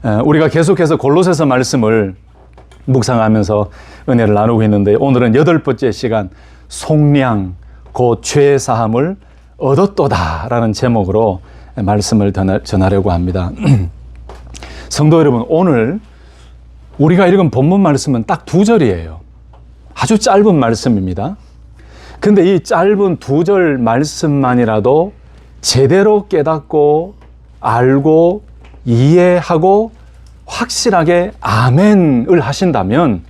우리가 계속해서 골로새서 말씀을 묵상하면서 은혜를 나누고 있는데 오늘은 8번째 시간 속량 곧 죄 사함을 얻었도다 라는 제목으로 말씀을 전하려고 합니다. 성도 여러분, 오늘 우리가 읽은 본문 말씀은 딱 2절이에요. 아주 짧은 말씀입니다. 근데 이 짧은 2절 말씀만이라도 제대로 깨닫고 알고 이해하고 확실하게 아멘을 하신다면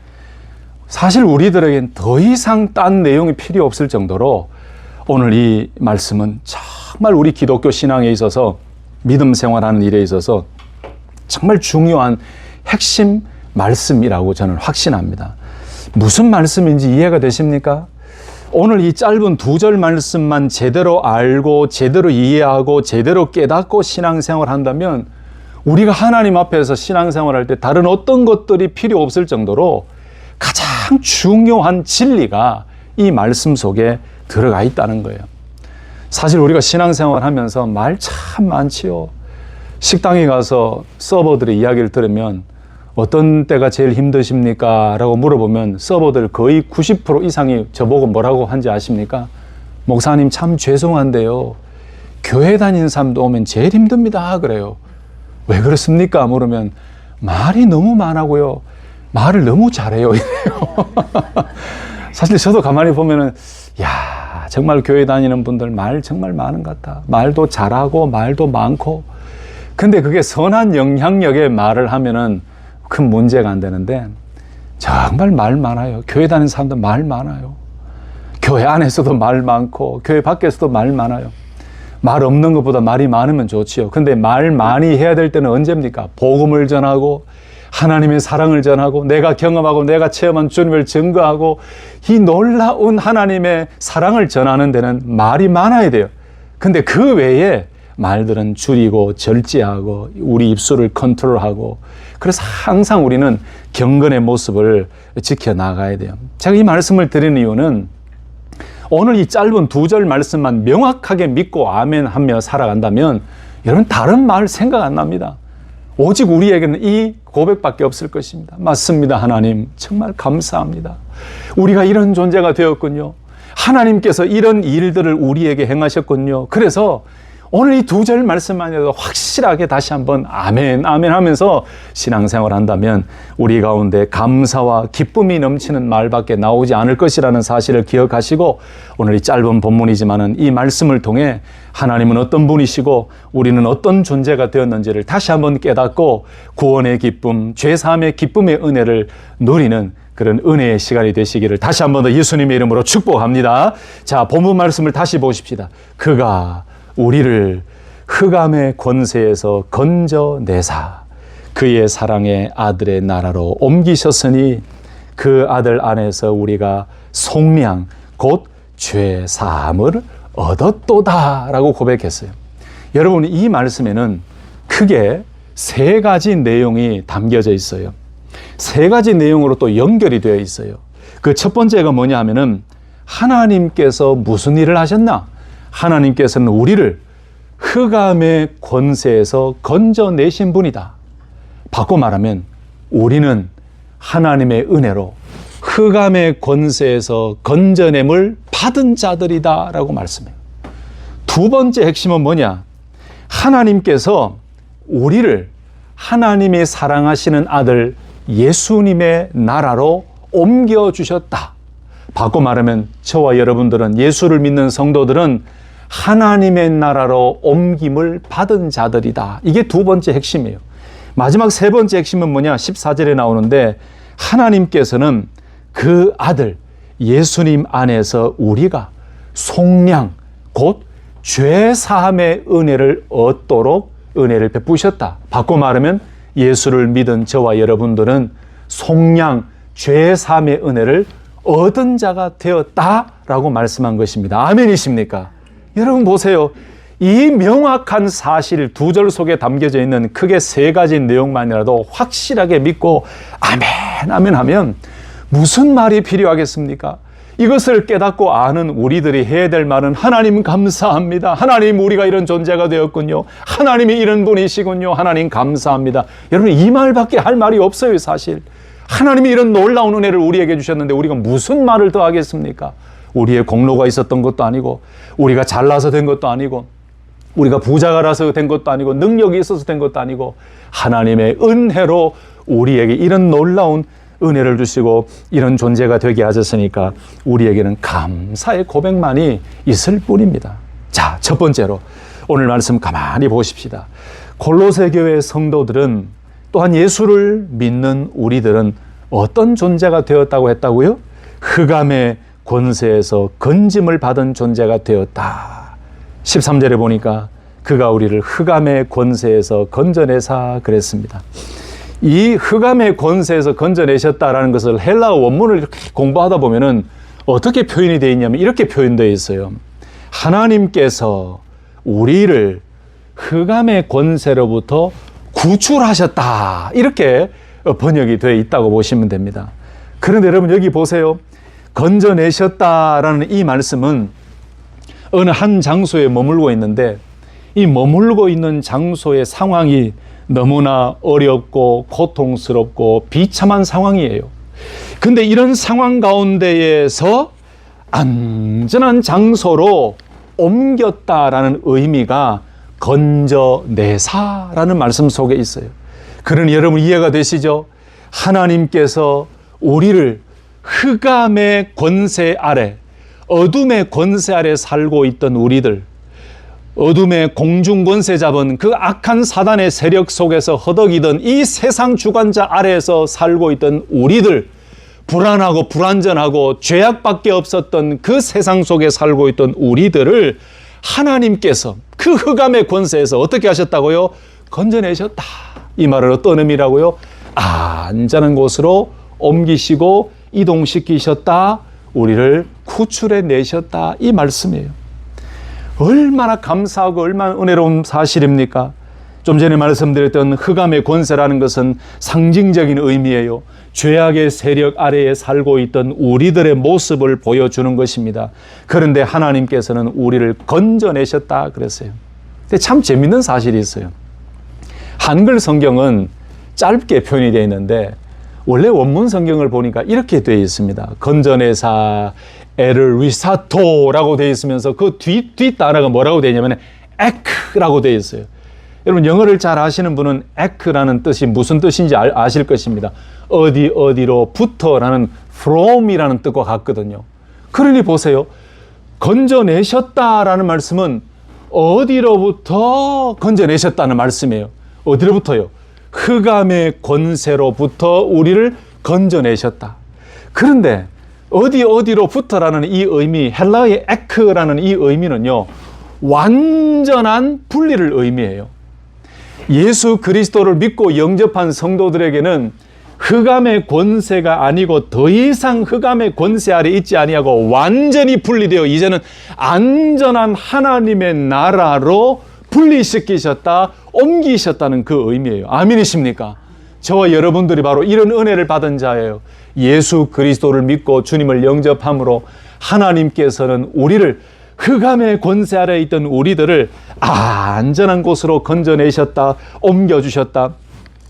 사실 우리들에겐 더 이상 딴 내용이 필요 없을 정도로 오늘 이 말씀은 정말 우리 기독교 신앙에 있어서 믿음 생활하는 일에 있어서 정말 중요한 핵심 말씀이라고 저는 확신합니다. 무슨 말씀인지 이해가 되십니까? 오늘 이 짧은 2절 말씀만 제대로 알고 제대로 이해하고 제대로 깨닫고 신앙생활 한다면 우리가 하나님 앞에서 신앙생활할 때 다른 어떤 것들이 필요 없을 정도로 가장 중요한 진리가 이 말씀 속에 들어가 있다는 거예요. 사실 우리가 신앙생활 하면서 말 참 많지요. 식당에 가서 서버들의 이야기를 들으면 어떤 때가 제일 힘드십니까? 라고 물어보면 서버들 거의 90% 이상이 저보고 뭐라고 한지 아십니까? 목사님 참 죄송한데요. 교회 다니는 사람도 오면 제일 힘듭니다. 그래요. 왜 그렇습니까? 물으면 말이 너무 많아고요. 말을 너무 잘해요. 이래요. 사실 저도 가만히 보면은 야, 정말 교회 다니는 분들 말 정말 많은 것 같다. 말도 잘하고 말도 많고. 근데 그게 선한 영향력의 말을 하면은 큰 문제가 안 되는데 정말 말 많아요. 교회 다니는 사람들 말 많아요. 교회 안에서도 말 많고 교회 밖에서도 말 많아요. 말 없는 것보다 말이 많으면 좋지요. 근데 말 많이 해야 될 때는 언제입니까? 복음을 전하고 하나님의 사랑을 전하고 내가 경험하고 내가 체험한 주님을 증거하고 이 놀라운 하나님의 사랑을 전하는 데는 말이 많아야 돼요. 근데 그 외에 말들은 줄이고 절제하고 우리 입술을 컨트롤하고 그래서 항상 우리는 경건의 모습을 지켜나가야 돼요. 제가 이 말씀을 드리는 이유는 오늘 이 짧은 2절 말씀만 명확하게 믿고 아멘 하며 살아간다면 여러분 다른 말 생각 안 납니다. 오직 우리에게는 이 고백밖에 없을 것입니다. 맞습니다. 하나님 정말 감사합니다. 우리가 이런 존재가 되었군요. 하나님께서 이런 일들을 우리에게 행하셨군요. 그래서 오늘 이 2절 말씀만이라도 확실하게 다시 한번 아멘 아멘 하면서 신앙생활 한다면 우리 가운데 감사와 기쁨이 넘치는 말밖에 나오지 않을 것이라는 사실을 기억하시고 오늘 이 짧은 본문이지만은 이 말씀을 통해 하나님은 어떤 분이시고 우리는 어떤 존재가 되었는지를 다시 한번 깨닫고 구원의 기쁨, 죄사함의 기쁨의 은혜를 누리는 그런 은혜의 시간이 되시기를 다시 한번 더 예수님의 이름으로 축복합니다. 자, 본문 말씀을 다시 보십시다. 그가 우리를 흑암의 권세에서 건져내사 그의 사랑의 아들의 나라로 옮기셨으니 그 아들 안에서 우리가 속량 곧 죄 사함을 얻었도다 라고 고백했어요. 여러분, 이 말씀에는 크게 3가지 내용이 담겨져 있어요. 3가지 내용으로 또 연결이 되어 있어요. 그 첫 번째가 뭐냐 하면은 하나님께서 무슨 일을 하셨나? 하나님께서는 우리를 흑암의 권세에서 건져내신 분이다. 바꿔 말하면 우리는 하나님의 은혜로 흑암의 권세에서 건져냄을 받은 자들이다 라고 말씀해요. 두 번째 핵심은 뭐냐? 하나님께서 우리를 하나님이 사랑하시는 아들 예수님의 나라로 옮겨주셨다. 바꿔 말하면 저와 여러분들은 예수를 믿는 성도들은 하나님의 나라로 옮김을 받은 자들이다. 이게 두 번째 핵심이에요. 마지막 세 번째 핵심은 뭐냐? 14절에 나오는데 하나님께서는 그 아들 예수님 안에서 우리가 속량 곧 죄사함의 은혜를 얻도록 은혜를 베푸셨다. 바꿔 말하면 예수를 믿은 저와 여러분들은 속량 죄사함의 은혜를 얻은 자가 되었다라고 말씀한 것입니다. 아멘이십니까? 여러분 보세요. 이 명확한 사실 2절 속에 담겨져 있는 크게 3가지 내용만이라도 확실하게 믿고 아멘 아멘 하면 무슨 말이 필요하겠습니까? 이것을 깨닫고 아는 우리들이 해야 될 말은 하나님 감사합니다. 하나님 우리가 이런 존재가 되었군요. 하나님이 이런 분이시군요. 하나님 감사합니다. 여러분 이 말밖에 할 말이 없어요 사실. 하나님이 이런 놀라운 은혜를 우리에게 주셨는데 우리가 무슨 말을 더 하겠습니까? 우리의 공로가 있었던 것도 아니고 우리가 잘나서 된 것도 아니고 우리가 부자가라서 된 것도 아니고 능력이 있어서 된 것도 아니고 하나님의 은혜로 우리에게 이런 놀라운 은혜를 주시고 이런 존재가 되게 하셨으니까 우리에게는 감사의 고백만이 있을 뿐입니다. 자, 첫 번째로 오늘 말씀 가만히 보십시다. 골로새 교회 성도들은 또한 예수를 믿는 우리들은 어떤 존재가 되었다고 했다고요? 흑암의 권세에서 건짐을 받은 존재가 되었다. 13절에 보니까 그가 우리를 흑암의 권세에서 건져내사 그랬습니다. 이 흑암의 권세에서 건져내셨다라는 것을 헬라어 원문을 이렇게 공부하다 보면은 어떻게 표현이 되어 있냐면 이렇게 표현되어 있어요. 하나님께서 우리를 흑암의 권세로부터 구출하셨다. 이렇게 번역이 되어 있다고 보시면 됩니다. 그런데 여러분 여기 보세요. 건져내셨다라는 이 말씀은 어느 한 장소에 머물고 있는데 이 머물고 있는 장소의 상황이 너무나 어렵고 고통스럽고 비참한 상황이에요. 근데 이런 상황 가운데에서 안전한 장소로 옮겼다라는 의미가 건져내사라는 말씀 속에 있어요. 그러니 여러분 이해가 되시죠? 하나님께서 우리를 흑암의 권세 아래, 어둠의 권세 아래 살고 있던 우리들, 어둠의 공중권세 잡은 그 악한 사단의 세력 속에서 허덕이던 이 세상 주관자 아래에서 살고 있던 우리들, 불안하고 불안전하고 죄악밖에 없었던 그 세상 속에 살고 있던 우리들을 하나님께서 그 흑암의 권세에서 어떻게 하셨다고요? 건져내셨다. 이 말은 어떤 의미라고요? 안전한 곳으로 옮기시고 이동시키셨다. 우리를 구출해 내셨다. 이 말씀이에요. 얼마나 감사하고 얼마나 은혜로운 사실입니까? 좀 전에 말씀드렸던 흑암의 권세라는 것은 상징적인 의미예요. 죄악의 세력 아래에 살고 있던 우리들의 모습을 보여주는 것입니다. 그런데 하나님께서는 우리를 건져내셨다 그랬어요. 근데 참 재밌는 사실이 있어요. 한글 성경은 짧게 표현이 되어 있는데 원래 원문 성경을 보니까 이렇게 되어 있습니다. 건져내사 에를 리사토라고 되어 있으면서 그 뒷 단어가 뭐라고 되어 있냐면 에크라고 되어 있어요. 여러분 영어를 잘 아시는 분은 에크라는 뜻이 무슨 뜻인지 아실 것입니다. 어디로부터라는 from이라는 뜻과 같거든요. 그러니 보세요. 건져내셨다라는 말씀은 어디로부터 건져내셨다는 말씀이에요. 어디로부터요? 흑암의 권세로부터 우리를 건져내셨다. 그런데 어디로부터라는 이 의미, 헬라어의 에크라는 이 의미는요, 완전한 분리를 의미해요. 예수 그리스도를 믿고 영접한 성도들에게는 흑암의 권세가 아니고 더 이상 흑암의 권세 아래 있지 아니하고 완전히 분리되어 이제는 안전한 하나님의 나라로 분리시키셨다, 옮기셨다는 그 의미예요. 아멘이십니까? 저와 여러분들이 바로 이런 은혜를 받은 자예요. 예수 그리스도를 믿고 주님을 영접함으로 하나님께서는 우리를 흑암의 권세 아래에 있던 우리들을 안전한 곳으로 건져내셨다, 옮겨주셨다,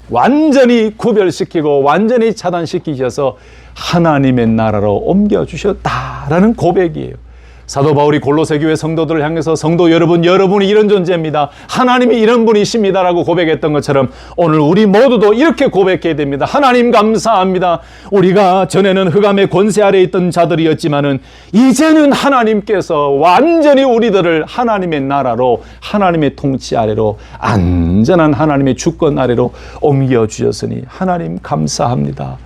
완전히 구별시키고 완전히 차단시키셔서 하나님의 나라로 옮겨주셨다라는 고백이에요. 사도 바울이 골로새 교회 성도들을 향해서 성도 여러분, 여러분이 이런 존재입니다. 하나님이 이런 분이십니다라고 고백했던 것처럼 오늘 우리 모두도 이렇게 고백해야 됩니다. 하나님 감사합니다. 우리가 전에는 흑암의 권세 아래에 있던 자들이었지만은 이제는 하나님께서 완전히 우리들을 하나님의 나라로, 하나님의 통치 아래로, 안전한 하나님의 주권 아래로 옮겨주셨으니 하나님 감사합니다.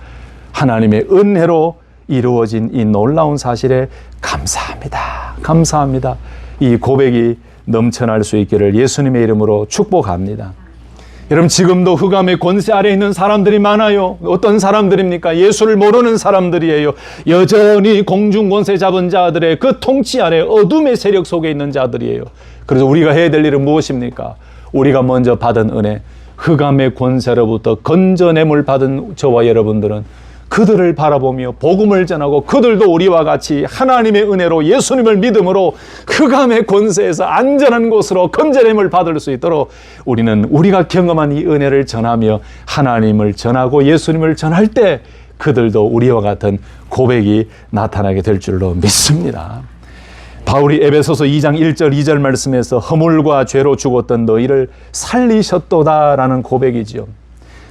하나님의 은혜로 이루어진 이 놀라운 사실에 감사합니다. 감사합니다. 이 고백이 넘쳐날 수 있기를 예수님의 이름으로 축복합니다. 여러분 지금도 흑암의 권세 아래에 있는 사람들이 많아요. 어떤 사람들입니까? 예수를 모르는 사람들이에요. 여전히 공중권세 잡은 자들의 그 통치 아래 어둠의 세력 속에 있는 자들이에요. 그래서 우리가 해야 될 일은 무엇입니까? 우리가 먼저 받은 은혜, 흑암의 권세로부터 건져냄을 받은 저와 여러분들은 그들을 바라보며 복음을 전하고 그들도 우리와 같이 하나님의 은혜로 예수님을 믿음으로 흑암의 권세에서 안전한 곳으로 건져냄을 받을 수 있도록 우리는 우리가 경험한 이 은혜를 전하며 하나님을 전하고 예수님을 전할 때 그들도 우리와 같은 고백이 나타나게 될 줄로 믿습니다. 바울이 에베소서 2장 1절 2절 말씀에서 허물과 죄로 죽었던 너희를 살리셨도다라는 고백이지요.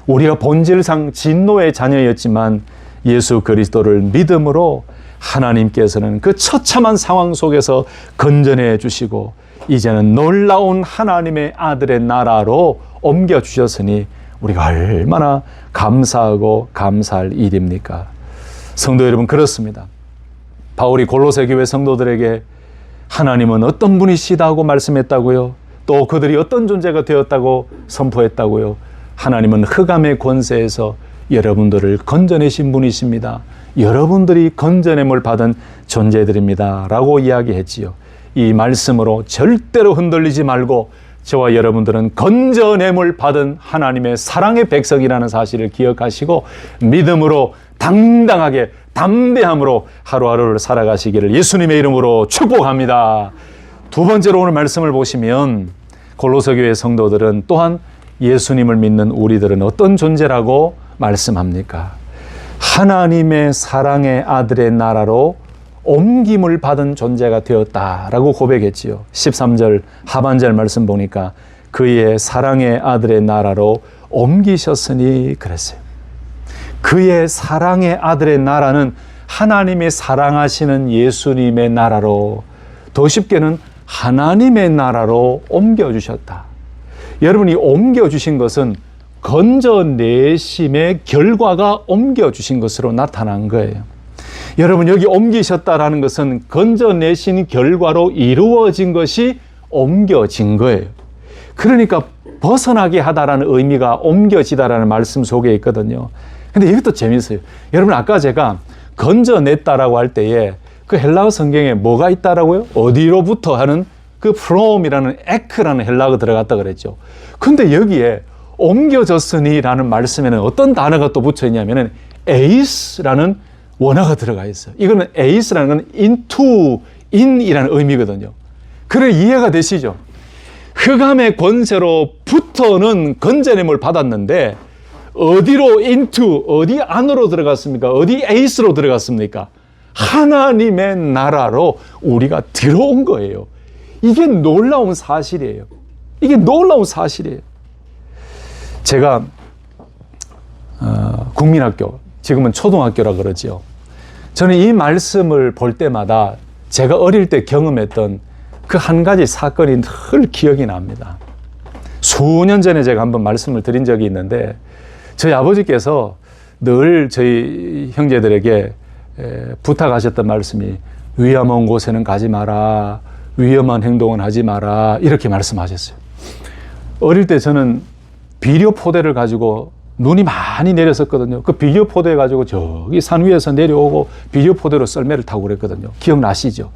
우리가 본질상 진노의 자녀였지만 예수 그리스도를 믿음으로 하나님께서는 그 처참한 상황 속에서 건져내 주시고 이제는 놀라운 하나님의 아들의 나라로 옮겨주셨으니 우리가 얼마나 감사하고 감사할 일입니까? 성도 여러분, 그렇습니다. 바울이 골로새 교회 성도들에게 하나님은 어떤 분이시다고 말씀했다고요? 또 그들이 어떤 존재가 되었다고 선포했다고요? 하나님은 흑암의 권세에서 여러분들을 건져내신 분이십니다. 여러분들이 건져냄을 받은 존재들입니다. 라고 이야기했지요. 이 말씀으로 절대로 흔들리지 말고 저와 여러분들은 건져냄을 받은 하나님의 사랑의 백성이라는 사실을 기억하시고 믿음으로 당당하게 담대함으로 하루하루를 살아가시기를 예수님의 이름으로 축복합니다. 두 번째로 오늘 말씀을 보시면 골로새 교회 성도들은 또한 예수님을 믿는 우리들은 어떤 존재라고 말씀합니까? 하나님의 사랑의 아들의 나라로 옮김을 받은 존재가 되었다라고 고백했지요. 13절 하반절 말씀 보니까 그의 사랑의 아들의 나라로 옮기셨으니 그랬어요. 그의 사랑의 아들의 나라는 하나님의 사랑하시는 예수님의 나라로, 더 쉽게는 하나님의 나라로 옮겨주셨다. 여러분이 옮겨주신 것은 건져내심의 결과가 옮겨주신 것으로 나타난 거예요. 여러분, 여기 옮기셨다라는 것은 건져내신 결과로 이루어진 것이 옮겨진 거예요. 그러니까 벗어나게 하다라는 의미가 옮겨지다라는 말씀 속에 있거든요. 근데 이것도 재밌어요. 여러분, 아까 제가 건져냈다라고 할 때에 그 헬라어 성경에 뭐가 있다라고요? 어디로부터 하는 그 from이라는 ek라는 헬라어가 들어갔다 그랬죠. 근데 여기에 옮겨졌으니라는 말씀에는 어떤 단어가 또 붙어 있냐면은 eis라는 원어가 들어가 있어요. 이거는 eis라는 건 into, in이라는 의미거든요. 그래, 이해가 되시죠? 흑암의 권세로부터는 건져냄을 받았는데 어디로 into, 어디 안으로 들어갔습니까? 어디 eis로 들어갔습니까? 하나님의 나라로 우리가 들어온 거예요. 이게 놀라운 사실이에요. 이게 놀라운 사실이에요. 제가 국민학교, 지금은 초등학교라 그러지요. 저는 이 말씀을 볼 때마다 제가 어릴 때 경험했던 그 한 가지 사건이 늘 기억이 납니다. 수년 전에 제가 한번 말씀을 드린 적이 있는데 저희 아버지께서 늘 저희 형제들에게 부탁하셨던 말씀이 위험한 곳에는 가지 마라, 위험한 행동은 하지 마라, 이렇게 말씀하셨어요. 어릴 때 저는 비료 포대를 가지고 눈이 많이 내렸었거든요. 그 비료 포대 가지고 저기 산 위에서 내려오고 비료 포대로 썰매를 타고 그랬거든요. 기억나시죠?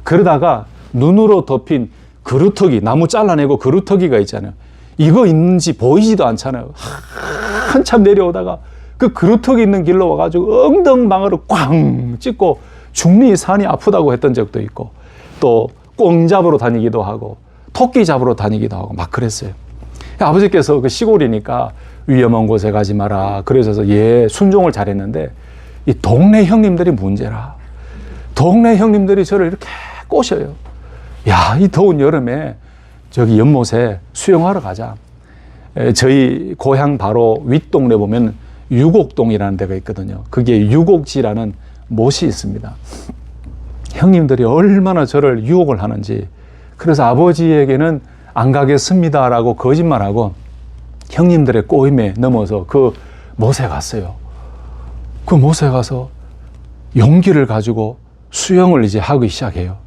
그러다가 눈으로 덮인 그루터기, 나무 잘라내고 그루터기가 있잖아요. 이거 있는지 보이지도 않잖아요. 한참 내려오다가 그 그루터기 있는 길로 와가지고 엉덩방아로 꽝 찍고 중리 산이 아프다고 했던 적도 있고, 또 꽁 잡으러 다니기도 하고 토끼 잡으러 다니기도 하고 막 그랬어요. 아버지께서 그 시골이니까 위험한 곳에 가지 마라, 그래서 순종을 잘했는데 이 동네 형님들이 문제라. 동네 형님들이 저를 이렇게 꼬셔요. 야, 이 더운 여름에 저기 연못에 수영하러 가자. 저희 고향 바로 윗동네 보면 유곡동이라는 데가 있거든요. 그게 유곡지라는 못이 있습니다. 형님들이 얼마나 저를 유혹을 하는지, 그래서 아버지에게는 안 가겠습니다라고 거짓말하고 형님들의 꼬임에 넘어서 그 못에 갔어요. 그 못에 가서 용기를 가지고 수영을 이제 하기 시작해요.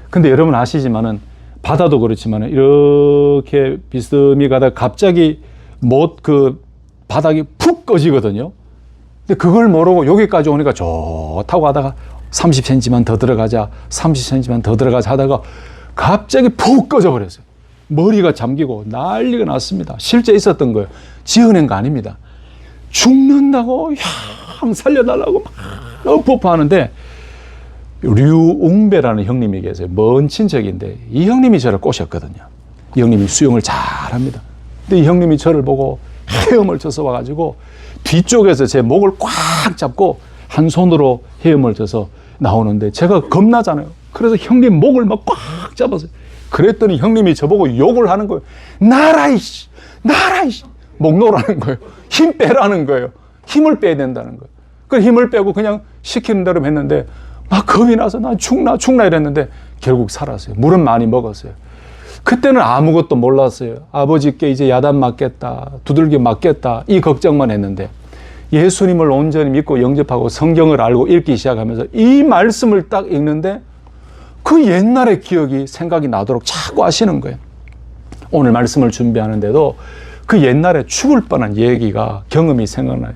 근데 여러분 아시지만은 바다도 그렇지만은 이렇게 비스듬히 가다가 갑자기 못 그 바닥이 푹 꺼지거든요. 근데 그걸 모르고 여기까지 오니까 좋다고 하다가 30cm만 더 들어가자, 30cm만 더 들어가자 하다가 갑자기 푹 꺼져 버렸어요. 머리가 잠기고 난리가 났습니다. 실제 있었던 거예요. 지어낸 거 아닙니다. 죽는다고 형 살려달라고 막 어퍼하는데 류웅배라는 형님이 계세요. 먼 친척인데 이 형님이 저를 꼬셨거든요. 이 형님이 수영을 잘합니다. 근데 이 형님이 저를 보고 헤엄을 쳐서 와가지고 뒤쪽에서 제 목을 꽉 잡고 한 손으로 헤엄을 쳐서 나오는데 제가 겁나잖아요. 그래서 형님 목을 막 꽉 잡았어요. 그랬더니 형님이 저보고 욕을 하는 거예요. 나라 이씨, 나라 이씨. 목 놓으라는 거예요. 힘 빼라는 거예요. 힘을 빼야 된다는 거예요. 그 힘을 빼고 그냥 시키는 대로 했는데 막 겁이 나서 나 죽나 이랬는데 결국 살았어요. 물은 많이 먹었어요. 그때는 아무것도 몰랐어요. 아버지께 이제 야단 맞겠다, 두들겨 맞겠다 이 걱정만 했는데 예수님을 온전히 믿고 영접하고 성경을 알고 읽기 시작하면서 이 말씀을 딱 읽는데 그 옛날의 기억이 생각이 나도록 자꾸 하시는 거예요. 오늘 말씀을 준비하는데도 그 옛날에 죽을 뻔한 얘기가 경험이 생각나요.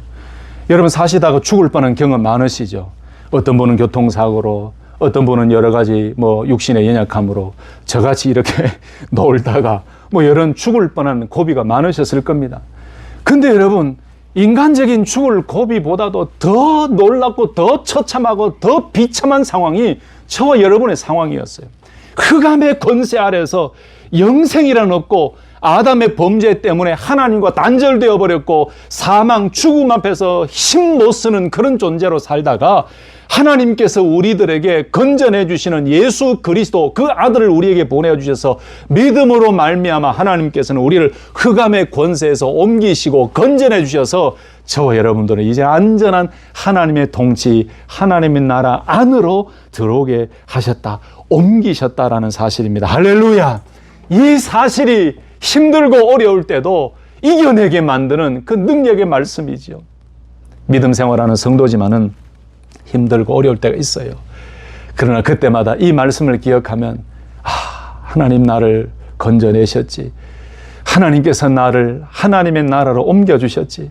여러분 사시다가 죽을 뻔한 경험 많으시죠? 어떤 분은 교통사고로, 어떤 분은 여러 가지 육신의 연약함으로 저같이 이렇게 놀다가 이런 죽을 뻔한 고비가 많으셨을 겁니다. 근데 여러분 인간적인 죽을 고비보다도 더 놀랍고 더 처참하고 더 비참한 상황이 저와 여러분의 상황이었어요. 흑암의 권세 아래서 영생이란 없고 아담의 범죄 때문에 하나님과 단절되어 버렸고 사망, 죽음 앞에서 힘 못 쓰는 그런 존재로 살다가 하나님께서 우리들에게 건져내 주시는 예수 그리스도 그 아들을 우리에게 보내주셔서 믿음으로 말미암아 하나님께서는 우리를 흑암의 권세에서 옮기시고 건져내 주셔서 저와 여러분들은 이제 안전한 하나님의 통치, 하나님의 나라 안으로 들어오게 하셨다, 옮기셨다라는 사실입니다. 할렐루야! 이 사실이 힘들고 어려울 때도 이겨내게 만드는 그 능력의 말씀이지요. 믿음 생활하는 성도지만은 힘들고 어려울 때가 있어요. 그러나 그때마다 이 말씀을 기억하면 하나님 나를 건져내셨지. 하나님께서 나를 하나님의 나라로 옮겨주셨지.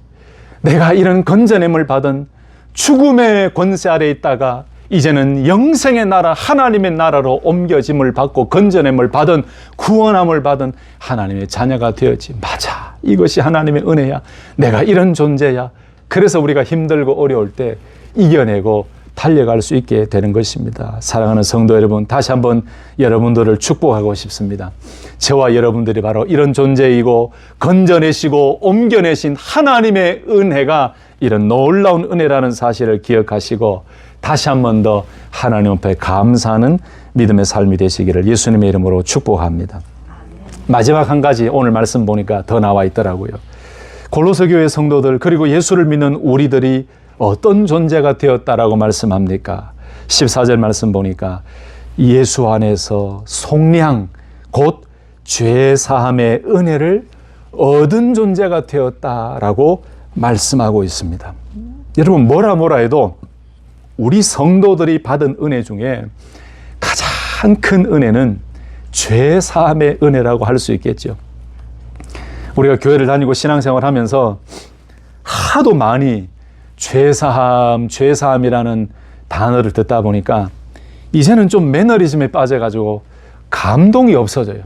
내가 이런 건져냄을 받은 죽음의 권세 아래 있다가 이제는 영생의 나라 하나님의 나라로 옮겨짐을 받고 건져냄을 받은 구원함을 받은 하나님의 자녀가 되었지. 맞아. 이것이 하나님의 은혜야. 내가 이런 존재야. 그래서 우리가 힘들고 어려울 때 이겨내고 달려갈 수 있게 되는 것입니다. 사랑하는 성도 여러분, 다시 한번 여러분들을 축복하고 싶습니다. 저와 여러분들이 바로 이런 존재이고 건져내시고 옮겨내신 하나님의 은혜가 이런 놀라운 은혜라는 사실을 기억하시고 다시 한 번 더 하나님 앞에 감사하는 믿음의 삶이 되시기를 예수님의 이름으로 축복합니다. 마지막 한 가지 오늘 말씀 보니까 더 나와 있더라고요. 골로새 교회 성도들 그리고 예수를 믿는 우리들이 어떤 존재가 되었다라고 말씀합니까? 14절 말씀 보니까 예수 안에서 속량 곧 죄사함의 은혜를 얻은 존재가 되었다라고 말씀하고 있습니다. 여러분 뭐라 해도 우리 성도들이 받은 은혜 중에 가장 큰 은혜는 죄사함의 은혜라고 할 수 있겠죠. 우리가 교회를 다니고 신앙생활 하면서 하도 많이 죄사함이라는 단어를 듣다 보니까 이제는 좀 매너리즘에 빠져가지고 감동이 없어져요.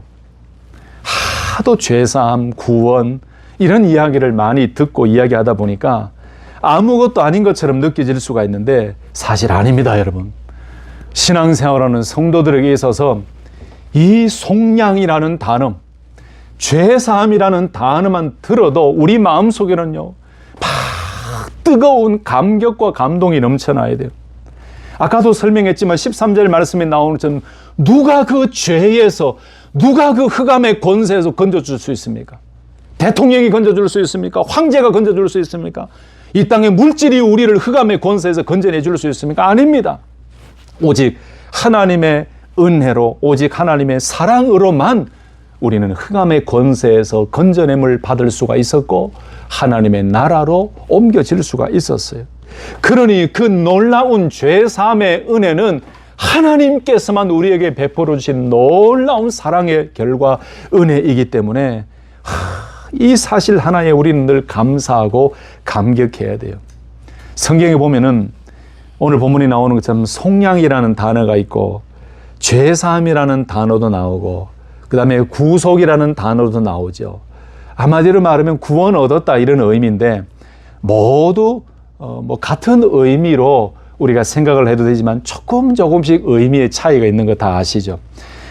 하도 죄사함, 구원 이런 이야기를 많이 듣고 이야기하다 보니까 아무것도 아닌 것처럼 느껴질 수가 있는데 사실 아닙니다, 여러분. 신앙생활하는 성도들에게 있어서 이 속량이라는 단어, 죄사함이라는 단어만 들어도 우리 마음속에는요 뜨거운 감격과 감동이 넘쳐나야 돼요. 아까도 설명했지만 13절 말씀에 나오는 것처럼 누가 그 죄에서 누가 그 흑암의 권세에서 건져줄 수 있습니까? 대통령이 건져줄 수 있습니까? 황제가 건져줄 수 있습니까? 이 땅의 물질이 우리를 흑암의 권세에서 건져내줄 수 있습니까? 아닙니다. 오직 하나님의 은혜로 오직 하나님의 사랑으로만 우리는 흑암의 권세에서 건져냄을 받을 수가 있었고 하나님의 나라로 옮겨질 수가 있었어요. 그러니 그 놀라운 죄사함의 은혜는 하나님께서만 우리에게 베풀어 주신 놀라운 사랑의 결과 은혜이기 때문에 이 사실 하나에 우리는 늘 감사하고 감격해야 돼요. 성경에 보면은 오늘 본문이 나오는 것처럼 속량이라는 단어가 있고 죄사함이라는 단어도 나오고 그 다음에 구속이라는 단어도 나오죠. 한마디로 말하면 구원 얻었다 이런 의미인데 모두 같은 의미로 우리가 생각을 해도 되지만 조금씩 의미의 차이가 있는 거 다 아시죠?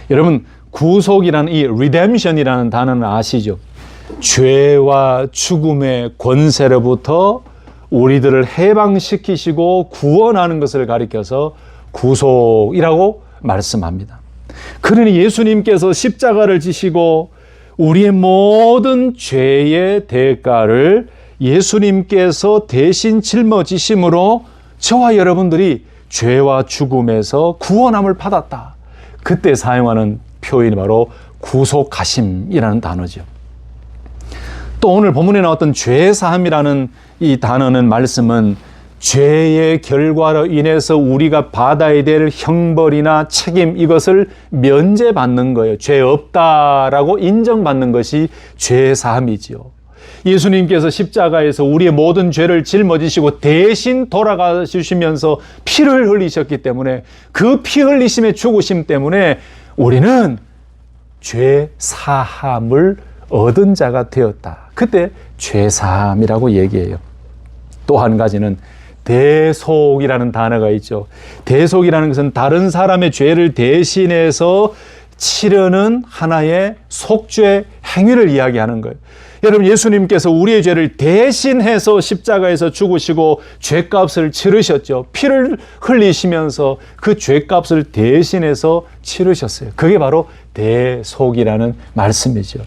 여러분, 구속이라는 이 redemption이라는 단어는 아시죠? 죄와 죽음의 권세로부터 우리들을 해방시키시고 구원하는 것을 가리켜서 구속이라고 말씀합니다. 그러니 예수님께서 십자가를 지시고 우리의 모든 죄의 대가를 예수님께서 대신 짊어지심으로 저와 여러분들이 죄와 죽음에서 구원함을 받았다. 그때 사용하는 표현이 바로 구속하심이라는 단어죠. 또 오늘 본문에 나왔던 죄사함이라는 이 단어는 말씀은 죄의 결과로 인해서 우리가 받아야 될 형벌이나 책임, 이것을 면제받는 거예요. 죄 없다라고 인정받는 것이 죄사함이지요. 예수님께서 십자가에서 우리의 모든 죄를 짊어지시고 대신 돌아가 주시면서 피를 흘리셨기 때문에 그 피 흘리심의 죽으심 때문에 우리는 죄사함을 얻은 자가 되었다. 그때 죄사함이라고 얘기해요. 또 한 가지는 대속이라는 단어가 있죠. 대속이라는 것은 다른 사람의 죄를 대신해서 치르는 하나의 속죄 행위를 이야기하는 거예요. 여러분, 예수님께서 우리의 죄를 대신해서 십자가에서 죽으시고 죄값을 치르셨죠. 피를 흘리시면서 그 죄값을 대신해서 치르셨어요. 그게 바로 대속이라는 말씀이죠.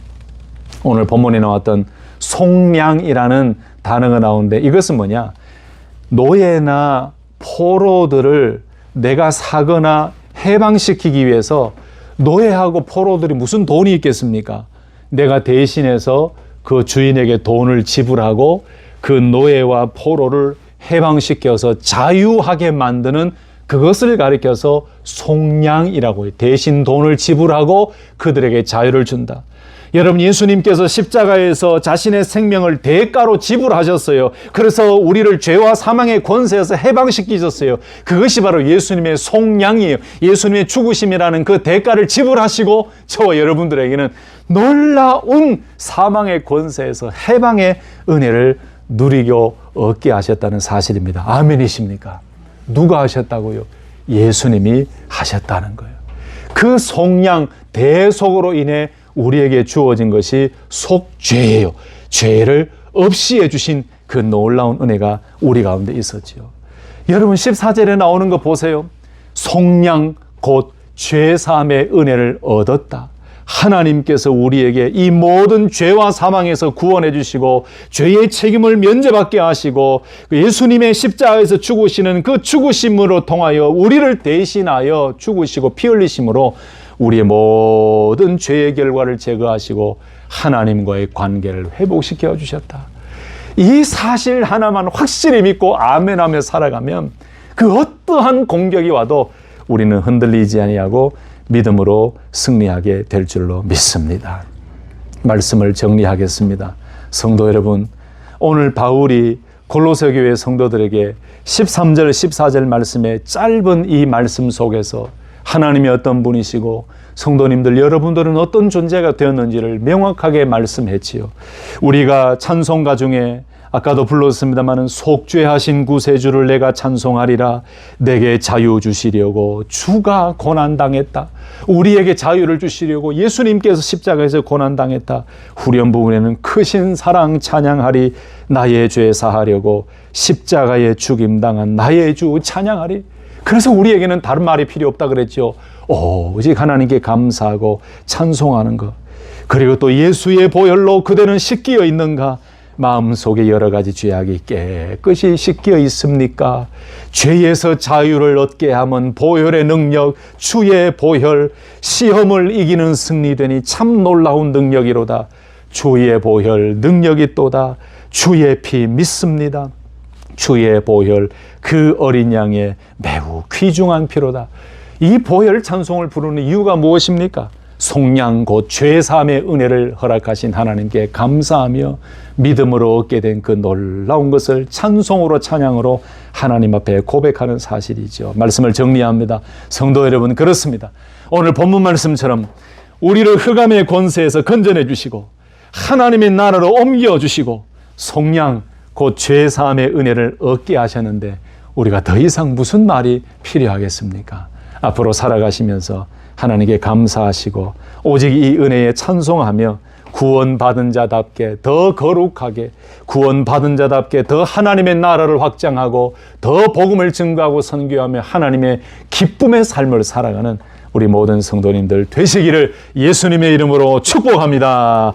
오늘 본문에 나왔던 속량이라는 단어가 나오는데 이것은 뭐냐? 노예나 포로들을 내가 사거나 해방시키기 위해서, 노예하고 포로들이 무슨 돈이 있겠습니까? 내가 대신해서 그 주인에게 돈을 지불하고 그 노예와 포로를 해방시켜서 자유하게 만드는, 그것을 가리켜서 속량이라고 해요. 대신 돈을 지불하고 그들에게 자유를 준다. 여러분, 예수님께서 십자가에서 자신의 생명을 대가로 지불하셨어요. 그래서 우리를 죄와 사망의 권세에서 해방시키셨어요. 그것이 바로 예수님의 속량이에요. 예수님의 죽으심이라는 그 대가를 지불하시고 저와 여러분들에게는 놀라운 사망의 권세에서 해방의 은혜를 누리고 얻게 하셨다는 사실입니다. 아멘이십니까? 누가 하셨다고요? 예수님이 하셨다는 거예요. 그 속량, 대속으로 인해 우리에게 주어진 것이 속죄예요. 죄를 없이 해주신 그 놀라운 은혜가 우리 가운데 있었지요. 여러분, 14절에 나오는 거 보세요. 속량 곧 죄사함의 은혜를 얻었다. 하나님께서 우리에게 이 모든 죄와 사망에서 구원해 주시고 죄의 책임을 면제받게 하시고 예수님의 십자가에서 죽으시는 그 죽으심으로 통하여 우리를 대신하여 죽으시고 피 흘리심으로 우리의 모든 죄의 결과를 제거하시고 하나님과의 관계를 회복시켜 주셨다. 이 사실 하나만 확실히 믿고 아멘하며 살아가면 그 어떠한 공격이 와도 우리는 흔들리지 아니하고 믿음으로 승리하게 될 줄로 믿습니다. 말씀을 정리하겠습니다. 성도 여러분, 오늘 바울이 골로새 교회 성도들에게 13절, 14절 말씀의 짧은 이 말씀 속에서 하나님이 어떤 분이시고 성도님들 여러분들은 어떤 존재가 되었는지를 명확하게 말씀했지요. 우리가 찬송가 중에 아까도 불렀습니다마는 속죄하신 구세주를 내가 찬송하리라. 내게 자유 주시려고 주가 고난당했다. 우리에게 자유를 주시려고 예수님께서 십자가에서 고난당했다. 후렴 부분에는 크신 사랑 찬양하리. 나의 죄 사하려고 십자가에 죽임당한 나의 주 찬양하리. 그래서 우리에게는 다른 말이 필요 없다 그랬죠. 오직 하나님께 감사하고 찬송하는 것. 그리고 또 예수의 보혈로 그대는 씻기어 있는가? 마음속에 여러 가지 죄악이 깨끗이 씻겨 있습니까? 죄에서 자유를 얻게 하면 보혈의 능력, 주의 보혈, 시험을 이기는 승리되니 참 놀라운 능력이로다. 주의 보혈 능력이 또다. 주의 피 믿습니다. 주의 보혈, 그 어린 양의 매우 귀중한 피로다. 이 보혈 찬송을 부르는 이유가 무엇입니까? 속량 곧 죄사함의 은혜를 허락하신 하나님께 감사하며 믿음으로 얻게 된 그 놀라운 것을 찬송으로 찬양으로 하나님 앞에 고백하는 사실이죠. 말씀을 정리합니다. 성도 여러분, 그렇습니다. 오늘 본문 말씀처럼 우리를 흑암의 권세에서 건져내 주시고 하나님의 나라로 옮겨 주시고 속량 곧 죄사함의 은혜를 얻게 하셨는데 우리가 더 이상 무슨 말이 필요하겠습니까? 앞으로 살아가시면서 하나님께 감사하시고 오직 이 은혜에 찬송하며 구원받은 자답게 더 거룩하게, 구원받은 자답게 더 하나님의 나라를 확장하고 더 복음을 증거하고 선교하며 하나님의 기쁨의 삶을 살아가는 우리 모든 성도님들 되시기를 예수님의 이름으로 축복합니다.